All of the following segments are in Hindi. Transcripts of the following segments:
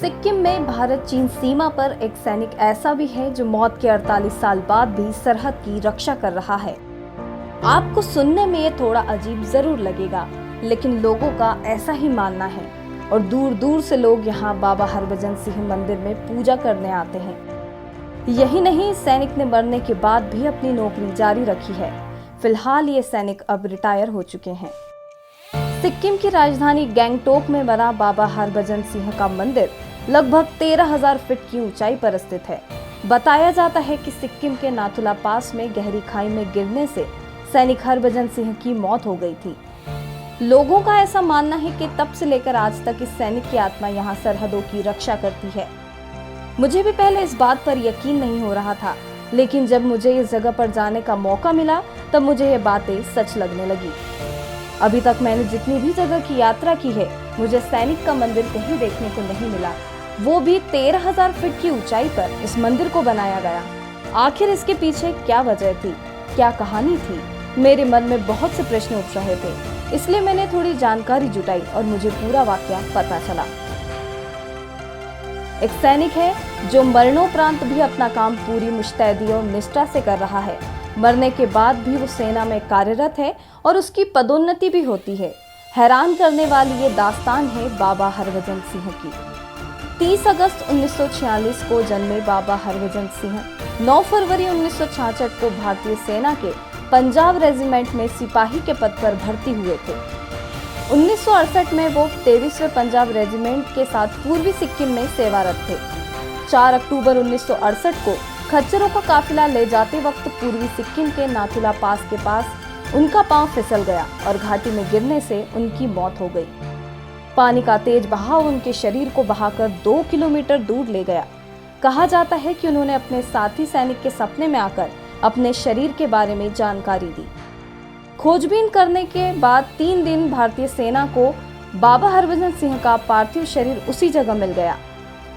सिक्किम में भारत चीन सीमा पर एक सैनिक ऐसा भी है जो मौत के 48 साल बाद भी सरहद की रक्षा कर रहा है। आपको सुनने में ये थोड़ा अजीब जरूर लगेगा, लेकिन लोगों का ऐसा ही मानना है और दूर दूर से लोग यहाँ बाबा हरभजन सिंह मंदिर में पूजा करने आते हैं। यही नहीं, सैनिक ने मरने के बाद भी अपनी नौकरी जारी रखी है। फिलहाल ये सैनिक अब रिटायर हो चुके हैं। सिक्किम की राजधानी गैंगटोक में बना बाबा हरभजन सिंह का मंदिर लगभग 13,000 फीट की ऊंचाई पर स्थित है। बताया जाता है कि सिक्किम के नाथुला पास में गहरी खाई में गिरने से सैनिक हरभजन सिंह की मौत हो गई थी। लोगों का ऐसा मानना है कि तब से लेकर आज तक इस सैनिक की आत्मा यहाँ सरहदों की रक्षा करती है। मुझे भी पहले इस बात पर यकीन नहीं हो रहा था, लेकिन जब मुझे इस जगह पर जाने का मौका मिला तब मुझे ये बातें सच लगने लगी। अभी तक मैंने जितनी भी जगह की यात्रा की है, मुझे सैनिक का मंदिर कहीं देखने को नहीं मिला, वो भी 13,000 फीट की ऊंचाई पर इस मंदिर को बनाया गया। आखिर इसके पीछे क्या वजह थी, क्या कहानी थी? मेरे मन में बहुत से प्रश्न उठ रहे थे, इसलिए मैंने थोड़ी जानकारी जुटाई और मुझे पूरा वाकया पता चला। एक सैनिक है जो मरणोपरांत भी अपना काम पूरी मुस्तैदी और निष्ठा से कर रहा है। मरने के बाद भी वो सेना में कार्यरत है और उसकी पदोन्नति भी होती है। हैरान करने वाली ये दास्तान है बाबा हरभजन सिंह की। 30 अगस्त 1946 को जन्मे बाबा हरभजन सिंह 9 फरवरी 1966 को भारतीय सेना के पंजाब रेजिमेंट में सिपाही के पद पर भर्ती हुए थे। 1968 में वो 23वें पंजाब रेजिमेंट के साथ पूर्वी सिक्किम में सेवारत थे। 4 अक्टूबर 1968 को खच्चरों का काफिला ले जाते वक्त पूर्वी सिक्किम के नाथुला पास के पास उनका पांव फिसल गया और घाटी में गिरने से उनकी मौत हो गई। पानी का तेज बहाव उनके शरीर को बहाकर 2 किलोमीटर दूर ले गया। कहा जाता है कि उन्होंने अपने साथी सैनिक के सपने में आकर अपने शरीर के बारे में जानकारी दी। खोजबीन करने के बाद 3 दिन भारतीय सेना को बाबा हरभजन सिंह का पार्थिव शरीर उसी जगह मिल गया।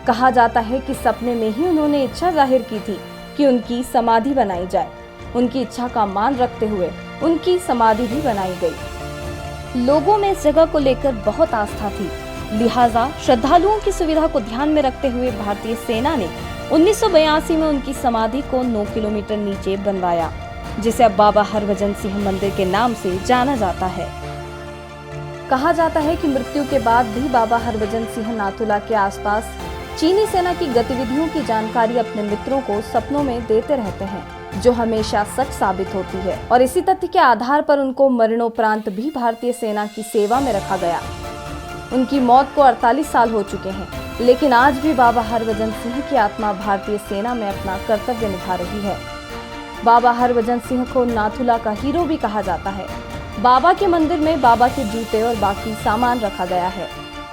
कहा जाता है कि सपने में ही उन्होंने इच्छा जाहिर की थी कि उनकी समाधि बनाई जाए। उनकी इच्छा का मान रखते हुए उनकी समाधि भी बनाई गई। लोगों में इस जगह को लेकर बहुत आस्था थी, लिहाजा श्रद्धालुओं की सुविधा को ध्यान में रखते हुए भारतीय सेना ने 1982 में उनकी समाधि को 9 किलोमीटर नीचे बनवाया, जिसे अब बाबा हरभजन सिंह मंदिर के नाम से जाना जाता है। कहा जाता है कि मृत्यु के बाद भी बाबा हरभजन सिंह नाथुला के आसपास चीनी सेना की गतिविधियों की जानकारी अपने मित्रों को सपनों में देते रहते हैं, जो हमेशा सच साबित होती है। और इसी तथ्य के आधार पर उनको मरणोपरांत भी भारतीय सेना की सेवा में रखा गया। उनकी मौत को 48 साल हो चुके हैं, लेकिन आज भी बाबा हरभजन सिंह की आत्मा भारतीय सेना में अपना कर्तव्य निभा रही है। बाबा हरभजन सिंह को नाथुला का हीरो भी कहा जाता है। बाबा के मंदिर में बाबा के जूते और बाकी सामान रखा गया है।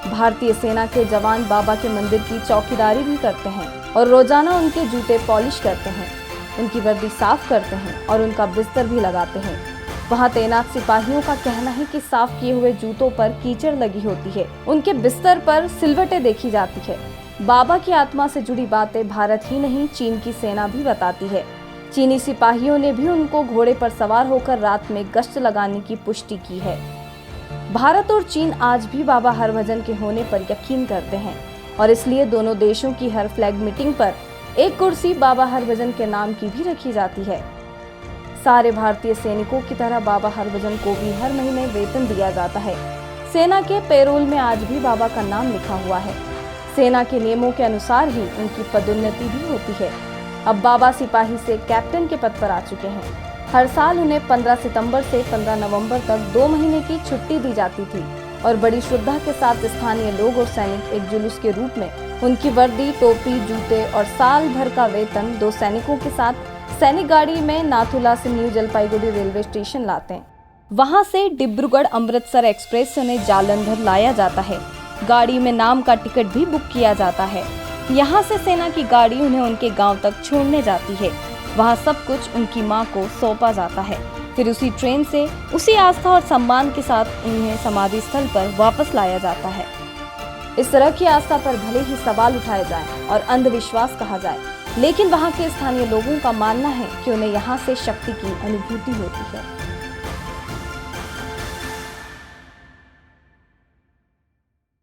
भारतीय सेना के जवान बाबा के मंदिर की चौकीदारी भी करते हैं और रोजाना उनके जूते पॉलिश करते हैं, उनकी वर्दी साफ करते हैं और उनका बिस्तर भी लगाते हैं। वहां तैनात सिपाहियों का कहना है कि साफ किए हुए जूतों पर कीचड़ लगी होती है, उनके बिस्तर पर सिलवटें देखी जाती है। बाबा की आत्मा से जुड़ी बातें भारत ही नहीं, चीन की सेना भी बताती है। चीनी सिपाहियों ने भी उनको घोड़े पर सवार होकर रात में गश्त लगाने की पुष्टि की है। भारत और चीन आज भी बाबा हरभजन के होने पर यकीन करते हैं और इसलिए दोनों देशों की हर फ्लैग मीटिंग पर एक कुर्सी बाबा हरभजन के नाम की भी रखी जाती है। सारे भारतीय सैनिकों की तरह बाबा हरभजन को भी हर महीने वेतन दिया जाता है। सेना के पेरोल में आज भी बाबा का नाम लिखा हुआ है। सेना के नियमों के अनुसार ही उनकी पदोन्नति भी होती है। अब बाबा सिपाही से कैप्टन के पद पर आ चुके हैं। हर साल उन्हें 15 सितंबर से 15 नवंबर तक 2 महीने की छुट्टी दी जाती थी और बड़ी श्रद्धा के साथ स्थानीय लोग और सैनिक एक जुलूस के रूप में उनकी वर्दी, टोपी, जूते और साल भर का वेतन 2 सैनिकों के साथ सैनिक गाड़ी में नाथुला से न्यू जलपाईगुड़ी रेलवे स्टेशन लाते हैं। वहां से डिब्रूगढ़ अमृतसर एक्सप्रेस से उन्हें जालंधर लाया जाता है। गाड़ी में नाम का टिकट भी बुक किया जाता है। यहाँ से सेना की गाड़ी उन्हें उनके गाँव तक छोड़ने जाती है। वहाँ सब कुछ उनकी माँ को सौंपा जाता है। फिर उसी ट्रेन से उसी आस्था और सम्मान के साथ उन्हें समाधि स्थल पर वापस लाया जाता है। इस तरह की आस्था पर भले ही सवाल उठाए जाएं और अंधविश्वास कहा जाए, लेकिन वहाँ के स्थानीय लोगों का मानना है कि उन्हें यहाँ से शक्ति की अनुभूति होती है।